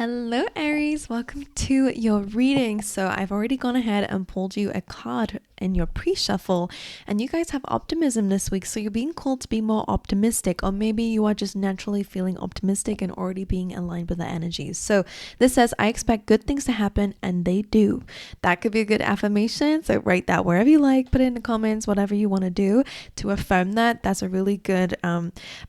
Hello Aries, welcome to your reading. So I've already gone ahead and pulled you a card in your pre-shuffle, and you guys have optimism this week, so you're being called to be more optimistic, or maybe you are just naturally feeling optimistic and already being aligned with the energies. So this says, I expect good things to happen, and they do. That could be a good affirmation, so write that wherever you like, put it in the comments, whatever you want to do to affirm that. That's a really good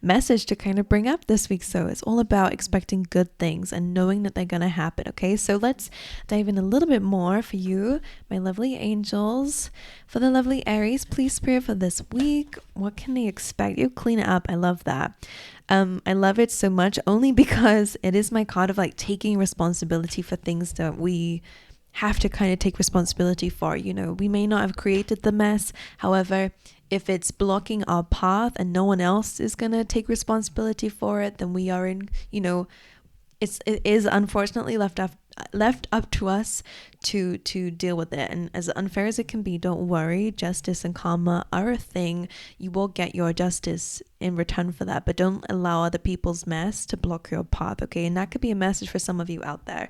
message to kind of bring up this week. So it's all about expecting good things and knowing that they're going to happen. Okay, so let's dive in a little bit more for you, my lovely angels. For the lovely Aries, please spirit for this week. What can they expect? You clean it up. I love that. I love it so much only because it is my card of like taking responsibility for things that we have to kind of take responsibility for. You know, we may not have created the mess. However, if it's blocking our path and no one else is going to take responsibility for it, then we are in, it is unfortunately left up to us to deal with it. And as unfair as it can be, don't worry, justice and karma are a thing. You will get your justice in return for that, but don't allow other people's mess to block your path. Okay, and that could be a message for some of you out there.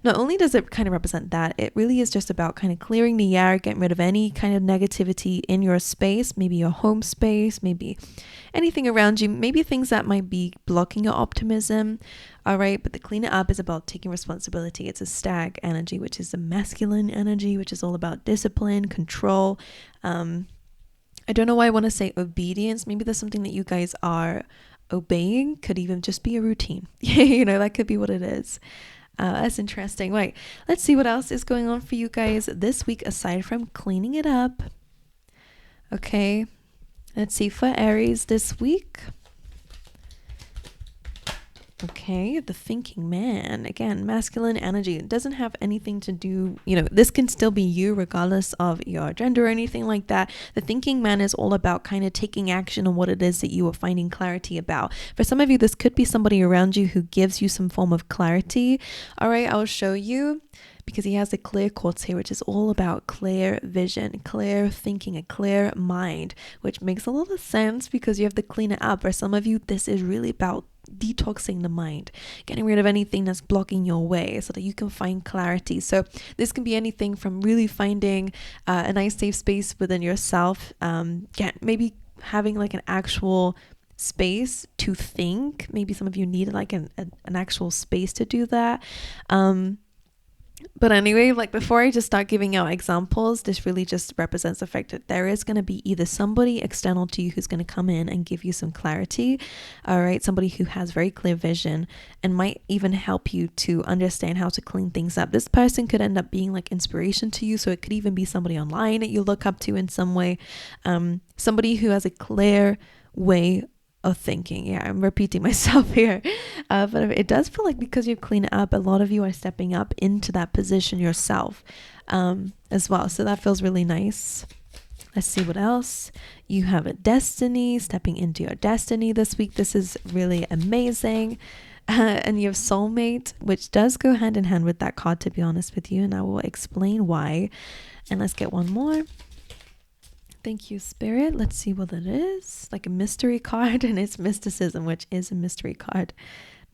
Not only does it kind of represent that, it really is just about kind of clearing the air, getting rid of any kind of negativity in your space, maybe your home space, maybe anything around you, maybe things that might be blocking your optimism. All right, but the clean it up is about taking responsibility. It's a stag energy, which is a masculine energy, which is all about discipline, control. I don't know why I want to say obedience. Maybe there's something that you guys are obeying. Could even just be a routine. That could be what it is. That's interesting. Right, let's see what else is going on for you guys this week aside from cleaning it up. Okay, let's see for Aries this week. Okay, the thinking man. Again, masculine energy. It doesn't have anything to do, this can still be you regardless of your gender or anything like that. The thinking man is all about kind of taking action on what it is that you are finding clarity about. For some of you, this could be somebody around you who gives you some form of clarity. All right, I'll show you, because he has a clear quartz here, which is all about clear vision, clear thinking, a clear mind, which makes a lot of sense because you have to clean it up. For some of you, this is really about detoxing the mind, getting rid of anything that's blocking your way so that you can find clarity. So this can be anything from really finding a nice safe space within yourself, maybe having like an actual space to think. Maybe some of you need like an actual space to do that. But anyway, like before I just start giving out examples, this really just represents the fact that there is going to be either somebody external to you who's going to come in and give you some clarity. All right, somebody who has very clear vision and might even help you to understand how to clean things up. This person could end up being like inspiration to you. So it could even be somebody online that you look up to in some way. Somebody who has a clear way of thinking. Yeah, I'm repeating myself here, but it does feel like because you've cleaned it up, a lot of you are stepping up into that position yourself as well. So that feels really nice. Let's see what else. You have a destiny, stepping into your destiny this week. This is really amazing. And you have soulmate, which does go hand in hand with that card, to be honest with you, and I will explain why. And let's get one more. Thank you, Spirit. Let's see what it is. Like a mystery card, and it's mysticism, which is a mystery card.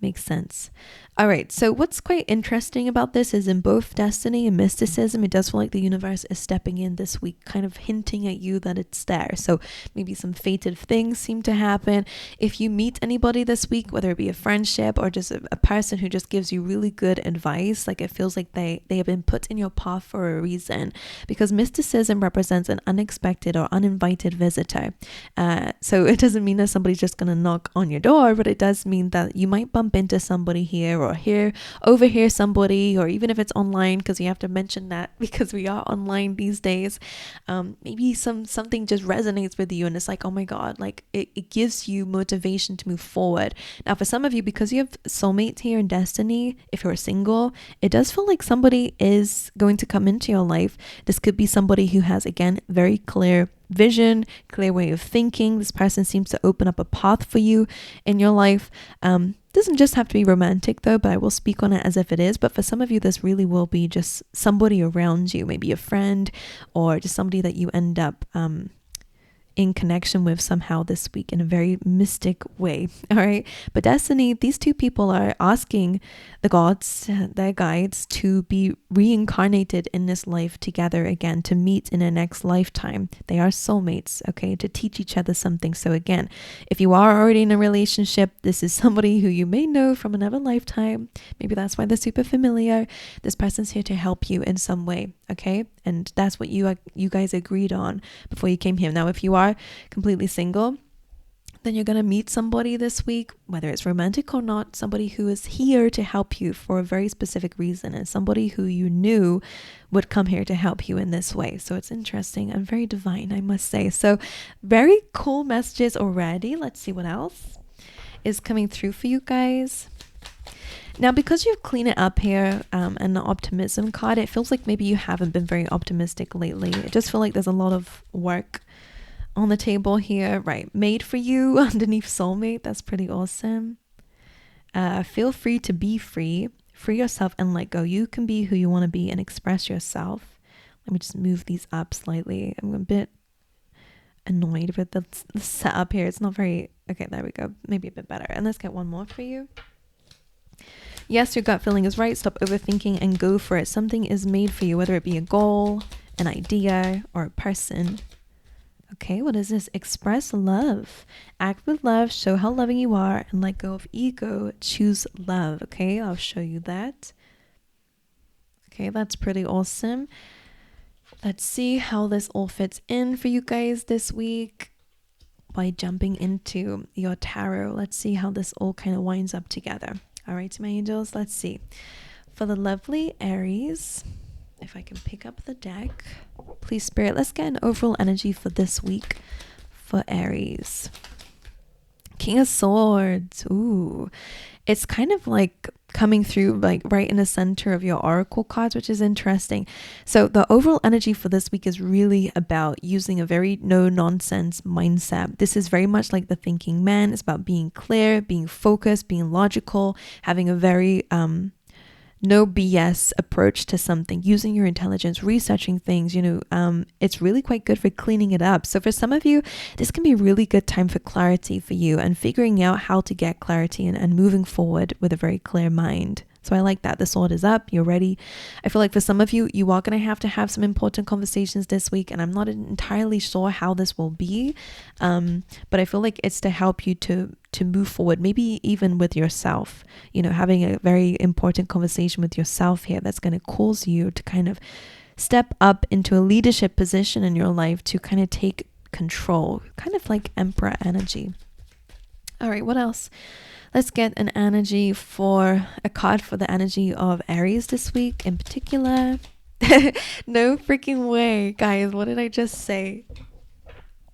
Makes sense. All right. So what's quite interesting about this is in both destiny and mysticism, it does feel like the universe is stepping in this week, kind of hinting at you that it's there. So maybe some fated things seem to happen. If you meet anybody this week, whether it be a friendship or just a person who just gives you really good advice, like it feels like they have been put in your path for a reason, because mysticism represents an unexpected or uninvited visitor. So it doesn't mean that somebody's just going to knock on your door, but it does mean that you might bump into somebody here or overhear somebody, or even if it's online, because you have to mention that because we are online these days. Maybe something just resonates with you and it's like, oh my God, like it gives you motivation to move forward. Now for some of you, because you have soulmate here in destiny, if you're single, it does feel like somebody is going to come into your life. This could be somebody who has, again, very clear vision, clear way of thinking. This person seems to open up a path for you in your life. Doesn't just have to be romantic though, but I will speak on it as if it is. But for some of you, this really will be just somebody around you, maybe a friend or just somebody that you end up in connection with somehow this week in a very mystic way. All right. But destiny, these two people are asking the gods, their guides, to be reincarnated in this life together again, to meet in a next lifetime. They are soulmates, okay, to teach each other something. So again, if you are already in a relationship, this is somebody who you may know from another lifetime. Maybe that's why they're super familiar. This person's here to help you in some way, okay? And that's what you guys agreed on before you came here. Now, if you are completely single, then you're going to meet somebody this week, whether it's romantic or not, somebody who is here to help you for a very specific reason, and somebody who you knew would come here to help you in this way. So it's interesting and very divine, I must say. So very cool messages already. Let's see what else is coming through for you guys. Now, because you've cleaned it up here and the optimism card, it feels like maybe you haven't been very optimistic lately. I just feel like there's a lot of work on the table here, right? Made for you underneath soulmate. That's pretty awesome. Feel free to be free. Free yourself and let go. You can be who you want to be and express yourself. Let me just move these up slightly. I'm a bit annoyed with the setup here. It's not very... Okay, there we go. Maybe a bit better. And let's get one more for you. Yes, your gut feeling is right. Stop overthinking and go for it. Something is made for you, whether it be a goal, an idea, or a person. Okay, what is this? Express love. Act with love. Show how loving you are and let go of ego. Choose love. Okay, I'll show you that. Okay, that's pretty awesome. Let's see how this all fits in for you guys this week by jumping into your tarot. Let's see how this all kind of winds up together. All right, my angels, let's see. For the lovely Aries, if I can pick up the deck, please, Spirit, let's get an overall energy for this week for Aries. King of Swords. Ooh, it's kind of like coming through like right in the center of your oracle cards, which is interesting. So the overall energy for this week is really about using a very no nonsense mindset. This is very much like the thinking man. It's about being clear, being focused, being logical, having a very no BS approach to something, using your intelligence, researching things, it's really quite good for cleaning it up. So for some of you, this can be a really good time for clarity for you and figuring out how to get clarity and moving forward with a very clear mind. So I like that. The sword is up. You're ready. I feel like for some of you, you are going to have some important conversations this week. And I'm not entirely sure how this will be. But I feel like it's to help you to move forward, maybe even with yourself, having a very important conversation with yourself here that's going to cause you to kind of step up into a leadership position in your life to kind of take control, kind of like Emperor energy. All right, what else? Let's get an energy for a card for the energy of Aries this week in particular. No freaking way, guys. What did I just say?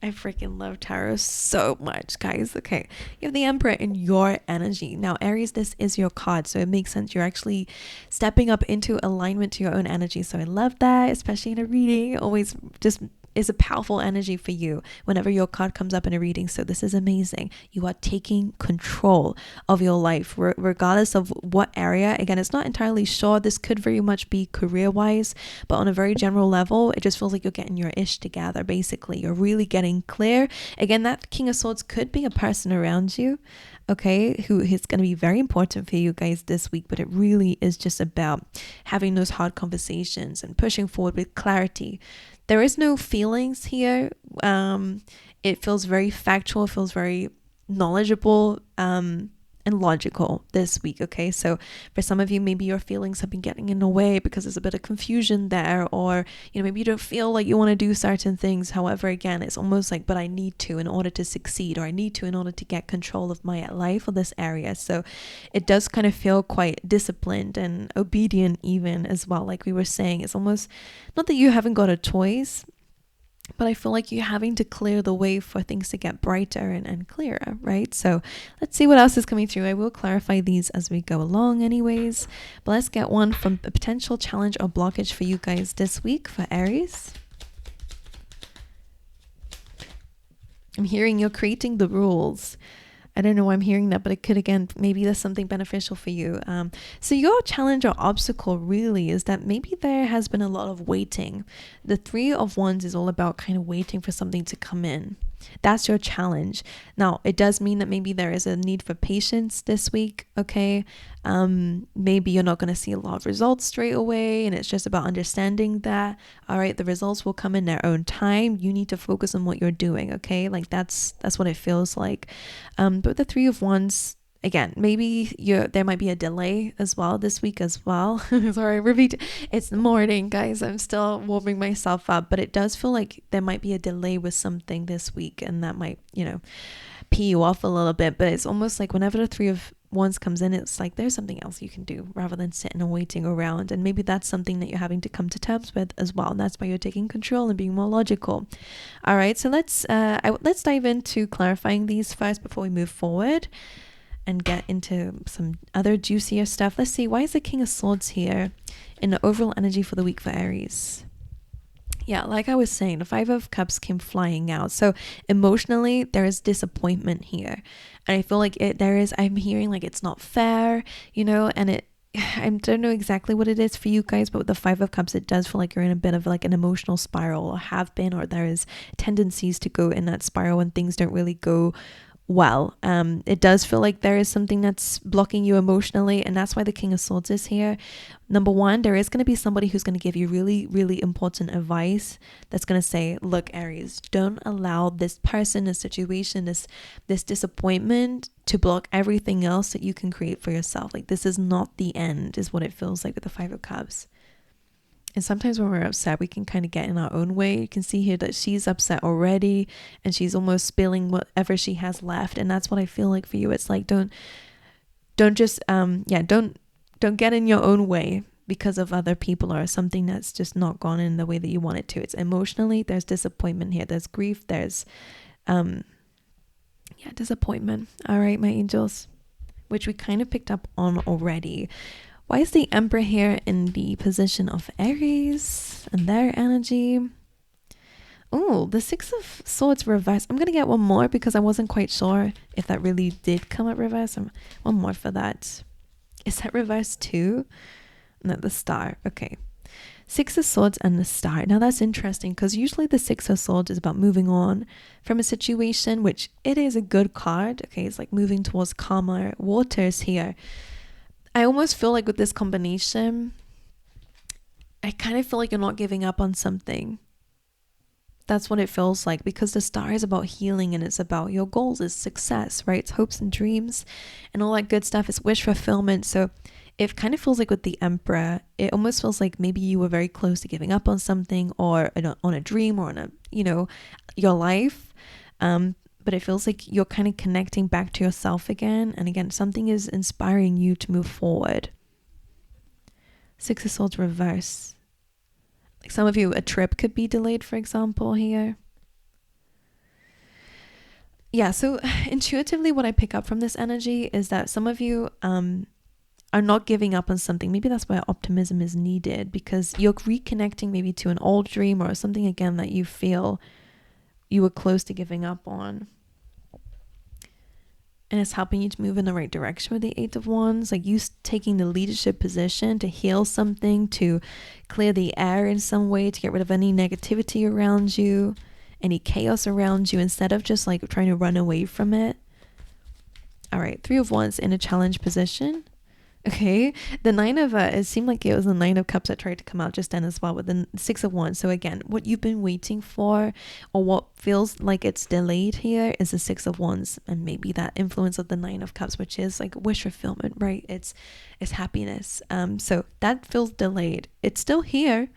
I freaking love tarot so much, guys. Okay, you have the Emperor in your energy. Now, Aries, this is your card, so it makes sense. You're actually stepping up into alignment to your own energy. So I love that, especially in a reading. It always just is a powerful energy for you whenever your card comes up in a reading. So this is amazing. You are taking control of your life, regardless of what area. Again, it's not entirely sure. This could very much be career-wise, but on a very general level, it just feels like you're getting your ish together. Basically, you're really getting clear. Again, that King of Swords could be a person around you, okay, who is going to be very important for you guys this week, but it really is just about having those hard conversations and pushing forward with clarity. There is no feelings here. It feels very factual, feels very knowledgeable, and logical this week, okay? So for some of you, maybe your feelings have been getting in the way because there's a bit of confusion there, or maybe you don't feel like you want to do certain things. However, again, it's almost like, but I need to in order to succeed, or I need to in order to get control of my life or this area. So it does kind of feel quite disciplined and obedient even as well. Like we were saying, it's almost not that you haven't got a choice, but I feel like you're having to clear the way for things to get brighter and clearer, right? So let's see what else is coming through. I will clarify these as we go along anyways. But let's get one from a potential challenge or blockage for you guys this week for Aries. I'm hearing you're creating the rules. I don't know why I'm hearing that, but it could, again, maybe there's something beneficial for you. So your challenge or obstacle really is that maybe there has been a lot of waiting. The Three of Wands is all about kind of waiting for something to come in. That's your challenge. Now, it does mean that maybe there is a need for patience this week, okay? Maybe you're not going to see a lot of results straight away, and it's just about understanding that, all right, the results will come in their own time. You need to focus on what you're doing, okay? Like that's what it feels like. But the Three of Wands, again, maybe there might be a delay as well this week as well. Sorry, repeat. It's the morning, guys. I'm still warming myself up, but it does feel like there might be a delay with something this week, and that might, pee you off a little bit. But it's almost like whenever the Three of Wands comes in, it's like there's something else you can do rather than sitting and waiting around. And maybe that's something that you're having to come to terms with as well. And that's why you're taking control and being more logical. All right, so let's dive into clarifying these first before we move forward and get into some other juicier stuff. Let's see, why is the King of Swords here in the overall energy for the week for Aries? Yeah, like I was saying, the Five of Cups came flying out. So emotionally, there is disappointment here. And I feel like I'm hearing like it's not fair, and I don't know exactly what it is for you guys, but with the Five of Cups, it does feel like you're in a bit of like an emotional spiral, or have been, or there is tendencies to go in that spiral when things don't really go well. It does feel like there is something that's blocking you emotionally, and that's why the King of Swords is here. Number one, there is going to be somebody who's going to give you really, really important advice that's going to say, look, Aries, don't allow this person, this situation, this disappointment to block everything else that you can create for yourself. Like, this is not the end, is what it feels like with the Five of Cups. And sometimes when we're upset, we can kind of get in our own way. You can see here that she's upset already, and she's almost spilling whatever she has left. And that's what I feel like for you. It's like, don't just, don't get in your own way because of other people or something that's just not gone in the way that you want it to. It's emotionally, there's disappointment here. There's grief. There's, disappointment. All right, my angels, which we kind of picked up on already. Why is the Emperor here in the position of Aries and their energy? Oh, the Six of Swords reverse. I'm going to get one more because I wasn't quite sure if that really did come up reverse. One more for that. Is that reverse too? No, the Star. Okay. Six of Swords and the Star. Now that's interesting because usually the Six of Swords is about moving on from a situation, which it is a good card. Okay, it's like moving towards calmer waters here. I almost feel like with this combination, I kind of feel like you're not giving up on something. That's what it feels like, because the Star is about healing, and it's about your goals, it's success, right? It's hopes and dreams and all that good stuff. It's wish fulfillment. So it kind of feels like with the Emperor, it almost feels like maybe you were very close to giving up on something, or on a dream, or on your life. But it feels like you're kind of connecting back to yourself again. And again, something is inspiring you to move forward. Six of Swords reverse. Like some of you, a trip could be delayed, for example, here. Yeah, so intuitively what I pick up from this energy is that some of you are not giving up on something. Maybe that's why optimism is needed, because you're reconnecting maybe to an old dream or something again that you feel you were close to giving up on. And it's helping you to move in the right direction with the Eight of Wands. Like you taking the leadership position to heal something, to clear the air in some way, to get rid of any negativity around you, any chaos around you, instead of just like trying to run away from it. All right, Three of Wands in a challenge position. Okay, the Nine of it seemed like it was the Nine of Cups that tried to come out just then as well, with the Six of Wands. So again, what you've been waiting for, or what feels like it's delayed here, is the Six of Wands, and maybe that influence of the Nine of Cups, which is like wish fulfillment, right? It's happiness. So that feels delayed. It's still here.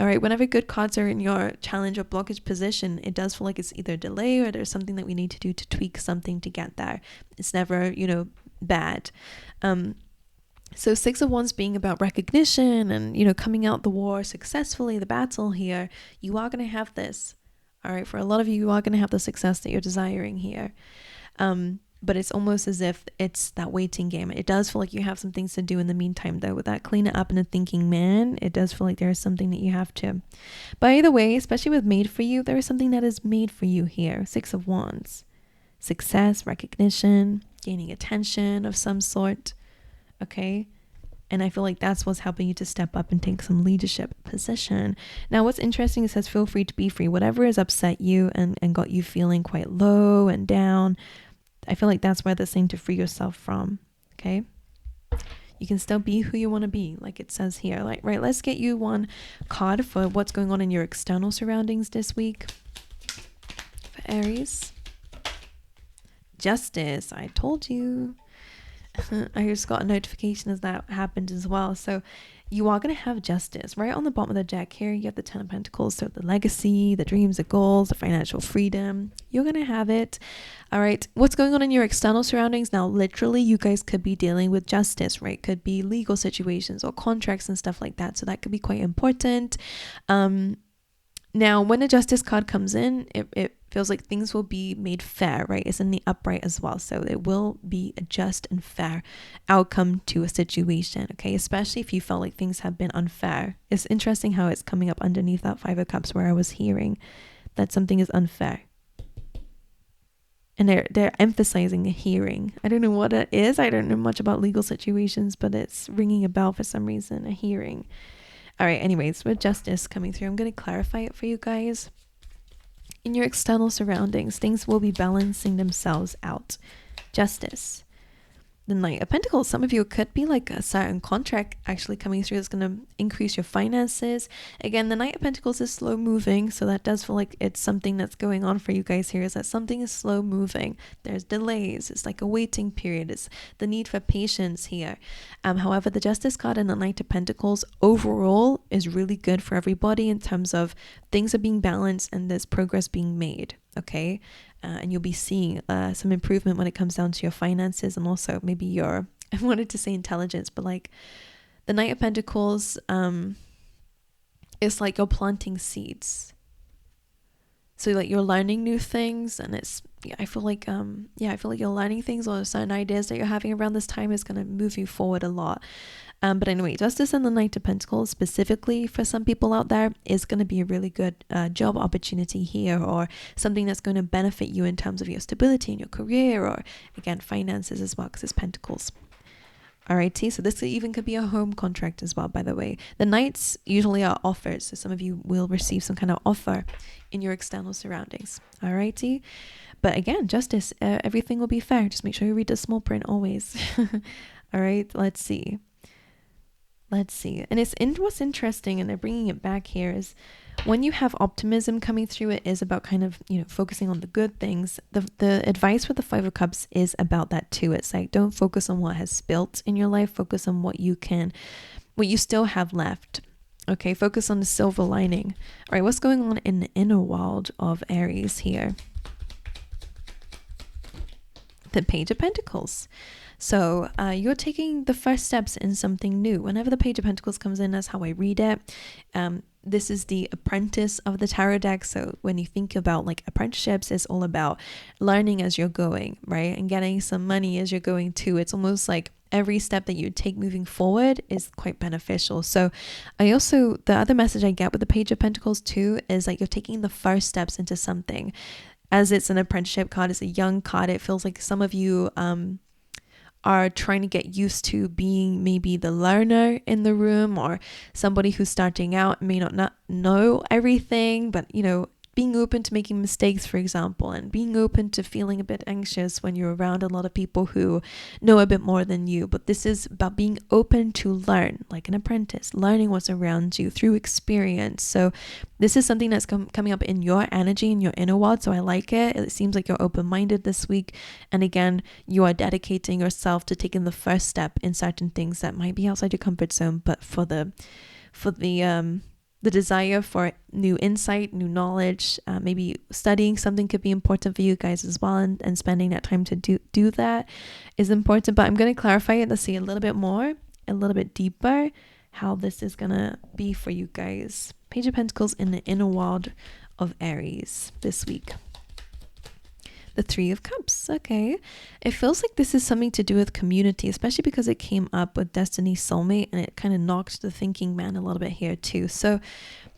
All right, whenever good cards are in your challenge or blockage position, it does feel like it's either delay or there's something that we need to do to tweak something to get there. It's never, bad. So Six of Wands being about recognition and, coming out the war successfully, the battle here, you are going to have this. All right. For a lot of you, you are going to have the success that you're desiring here. But it's almost as if it's that waiting game. It does feel like you have some things to do in the meantime, though. With that clean it up and a thinking man, it does feel like there is something that you have to. But either way, especially with made for you, there is something that is made for you here. Six of Wands. Success, recognition, gaining attention of some sort. Okay, And I feel like that's what's helping you to step up and take some leadership position. Now, what's interesting, it says, feel free to be free. Whatever has upset you and got you feeling quite low and down, I feel like that's where they're saying to free yourself from. Okay. You can still be who you want to be, like it says here. Like, right, let's get you one card for what's going on in your external surroundings this week for Aries. Justice. I told you. I just got a notification as that happened as well. So you are going to have justice right on the bottom of the deck here. You have the 10 of Pentacles, so the legacy, the dreams, the goals, the financial freedom. You're going to have it. All right. What's going on in your external surroundings? Now, literally, you guys could be dealing with justice, right? Could be legal situations or contracts and stuff like that. So that could be quite important. Now, when a justice card comes in, it feels like things will be made fair, right? It's in the upright as well. So it will be a just and fair outcome to a situation, okay? Especially if you felt like things have been unfair. It's interesting how it's coming up underneath that 5 of Cups where I was hearing that something is unfair. And they're emphasizing a hearing. I don't know what it is. I don't know much about legal situations, but it's ringing a bell for some reason, a hearing. All right, anyways, with justice coming through, I'm going to clarify it for you guys. In your external surroundings, things will be balancing themselves out. Justice. The Knight of Pentacles. Some of you could be like a certain contract actually coming through that's going to increase your finances. Again, the Knight of Pentacles is slow moving, so that does feel like it's something that's going on for you guys here, is that something is slow moving. There's delays. It's like a waiting period. It's the need for patience here. However, the Justice card and the Knight of Pentacles overall is really good for everybody in terms of things are being balanced and there's progress being made. Okay. And you'll be seeing some improvement when it comes down to your finances and also maybe your, I wanted to say intelligence, but like the Knight of Pentacles, it's like you're planting seeds. So like you're learning new things, and it's, I feel like you're learning things, or certain ideas that you're having around this time is going to move you forward a lot. But anyway, Justice and the Knight of Pentacles specifically for some people out there is going to be a really good job opportunity here, or something that's going to benefit you in terms of your stability in your career, or again, finances as well, because it's Pentacles. Alrighty, so this even could be a home contract as well, by the way. The Knights usually are offers, so some of you will receive some kind of offer in your external surroundings. Alrighty, but again, justice, everything will be fair. Just make sure you read the small print always. Alright, let's see. And what's interesting, and they're bringing it back here, is when you have optimism coming through, it is about kind of, focusing on the good things. The advice with the 5 of Cups is about that too. It's like, don't focus on what has spilt in your life. Focus on what you still have left. Okay, focus on the silver lining. All right, what's going on in the inner world of Aries here? The Page of Pentacles. So you're taking the first steps in something new. Whenever the Page of Pentacles comes in, that's how I read it. This is the apprentice of the tarot deck. So when you think about like apprenticeships, it's all about learning as you're going, right? And getting some money as you're going too. It's almost like every step that you take moving forward is quite beneficial. So the other message I get with the Page of Pentacles too is like you're taking the first steps into something. As it's an apprenticeship card, it's a young card. It feels like some of you are trying to get used to being maybe the learner in the room, or somebody who's starting out may not know everything, but being open to making mistakes, for example, and being open to feeling a bit anxious when you're around a lot of people who know a bit more than you. But this is about being open to learn, like an apprentice, learning what's around you through experience. So this is something that's coming up in your energy, in your inner world. So I like it. It seems like you're open-minded this week. And again, you are dedicating yourself to taking the first step in certain things that might be outside your comfort zone, but for the desire for new insight, new knowledge, maybe studying something could be important for you guys as well, and spending that time to do that is important. But I'm going to clarify it to see a little bit more, a little bit deeper, how this is going to be for you guys. Page of Pentacles in the inner world of Aries this week. The Three of Cups. Okay. It feels like this is something to do with community, especially because it came up with Destiny Soulmate, and it kind of knocked the thinking man a little bit here too. So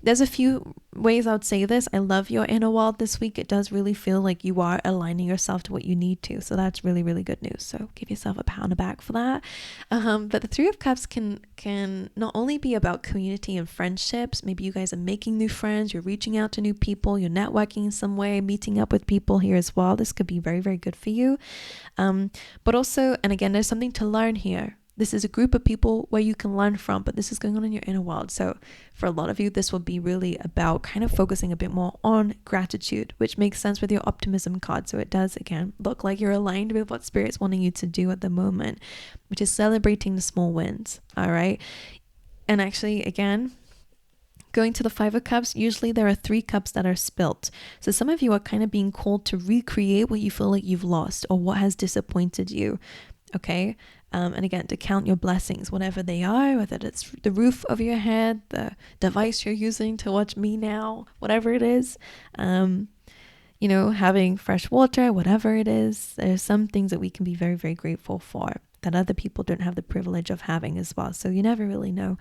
there's a few ways I would say this. I love your inner world this week. It does really feel like you are aligning yourself to what you need to. So that's really, really good news. So give yourself a pat on the back for that. But the Three of Cups can not only be about community and friendships. Maybe you guys are making new friends. You're reaching out to new people. You're networking in some way, meeting up with people here as well. This could be very, very good for you. But also, and again, there's something to learn here. This is a group of people where you can learn from, but this is going on in your inner world. So for a lot of you, this will be really about kind of focusing a bit more on gratitude, which makes sense with your optimism card. So it does, again, look like you're aligned with what Spirit's wanting you to do at the moment, which is celebrating the small wins. All right. And actually, again, going to the Five of Cups, usually there are 3 cups that are spilt. So some of you are kind of being called to recreate what you feel like you've lost or what has disappointed you. Okay. And again, to count your blessings, whatever they are, whether it's the roof over your head, the device you're using to watch me now, whatever it is, having fresh water, whatever it is, there's some things that we can be very, very grateful for that other people don't have the privilege of having as well. So you never really know.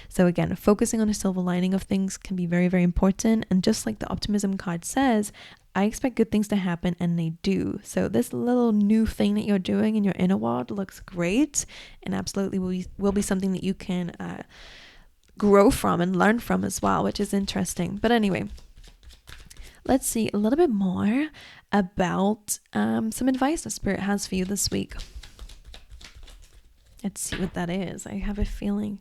So again, focusing on the silver lining of things can be very, very important. And just like the optimism card says, I expect good things to happen, and they do. So this little new thing that you're doing in your inner world looks great, and absolutely will be something that you can grow from and learn from as well, which is interesting. But anyway, let's see a little bit more about some advice that Spirit has for you this week. Let's see what that is. I have a feeling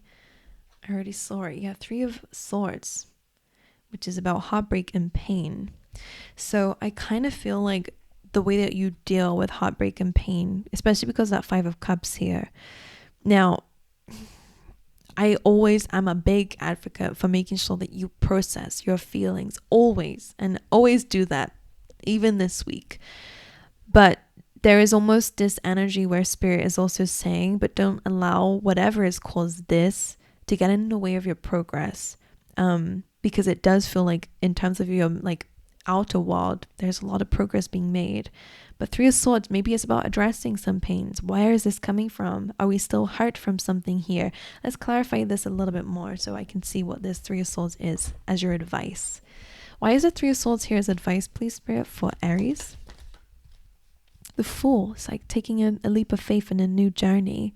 I already saw it. Yeah, 3 of Swords, which is about heartbreak and pain. So I kind of feel like the way that you deal with heartbreak and pain, especially because that 5 of Cups here. Now, I'm a big advocate for making sure that you process your feelings always, and always do that, even this week. But there is almost this energy where Spirit is also saying, but don't allow whatever has caused this to get in the way of your progress. Because it does feel like in terms of your outer world, there's a lot of progress being made. But 3 of Swords, maybe it's about addressing some pains. Where is this coming from? Are we still hurt from something here? Let's clarify this a little bit more so I can see what this 3 of Swords is as your advice. Why is the 3 of Swords here as advice, please, Spirit, for Aries? The Fool. It's like taking a leap of faith in a new journey.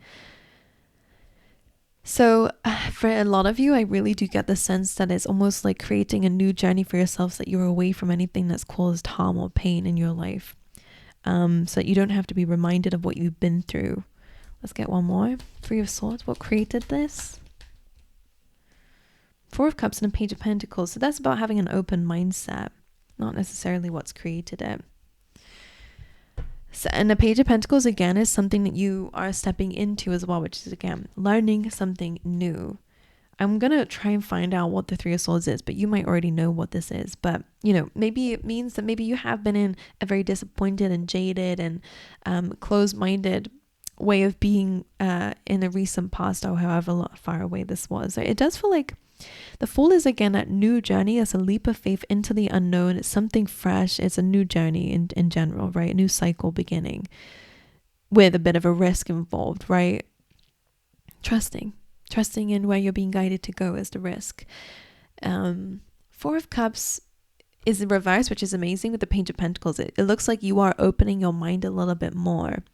So for a lot of you, I really do get the sense that it's almost like creating a new journey for yourself, so that you're away from anything that's caused harm or pain in your life. So that you don't have to be reminded of what you've been through. Let's get one more. 3 of Swords. What created this? 4 of Cups and a Page of Pentacles. So that's about having an open mindset, not necessarily what's created it. So, and the Page of Pentacles, again, is something that you are stepping into as well, which is, again, learning something new. I'm going to try and find out what the 3 of Swords is, but you might already know what this is. But, maybe it means that maybe you have been in a very disappointed and jaded and closed-minded way of being in a recent past, or however far away this was. It does feel like the Fool is, again, that new journey. It's a leap of faith into the unknown. It's something fresh. It's a new journey in general, right? A new cycle beginning with a bit of a risk involved, right? Trusting in where you're being guided to go is the risk. 4 of Cups is the reverse, which is amazing with the Page of Pentacles. It looks like you are opening your mind a little bit more.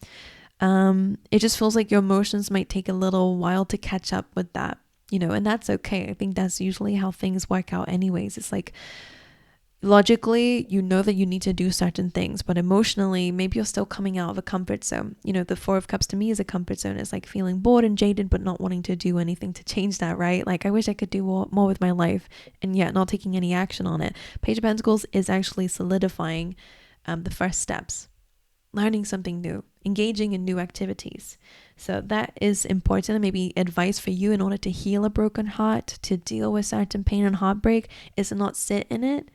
It just feels like your emotions might take a little while to catch up with that. And that's okay. I think that's usually how things work out anyways. It's like logically, that you need to do certain things, but emotionally, maybe you're still coming out of a comfort zone. The 4 of Cups to me is a comfort zone. It's like feeling bored and jaded, but not wanting to do anything to change that, right? Like, I wish I could do more with my life, and yet not taking any action on it. Page of Pentacles is actually solidifying the first steps, learning something new, engaging in new activities. So that is important, and maybe advice for you in order to heal a broken heart, to deal with certain pain and heartbreak, is to not sit in it.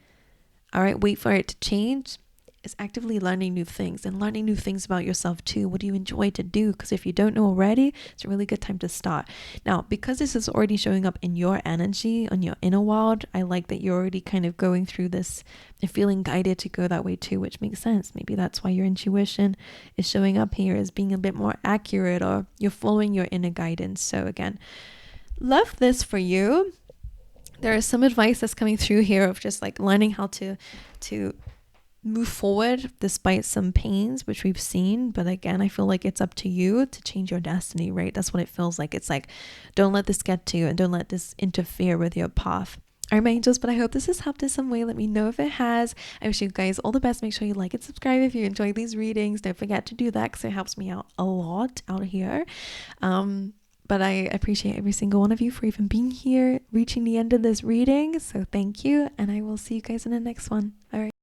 All right, wait for it to change. is actively learning new things and learning new things about yourself too. What do you enjoy to do? Because if you don't know already, it's a really good time to start. Now, because this is already showing up in your energy, on your inner world, I like that you're already kind of going through this and feeling guided to go that way too, which makes sense. Maybe that's why your intuition is showing up here as being a bit more accurate, or you're following your inner guidance. So again, love this for you. There is some advice that's coming through here of just like learning how to move forward despite some pains, which we've seen. But again, I feel like it's up to you to change your destiny, right? That's what it feels like. It's like, don't let this get to you and don't let this interfere with your path. All right, my angels, but I hope this has helped in some way. Let me know if it has. I wish you guys all the best. Make sure you like and subscribe if you enjoy these readings. Don't forget to do that because it helps me out a lot out here. But I appreciate every single one of you for even being here, reaching the end of this reading. So thank you. And I will see you guys in the next one. All right.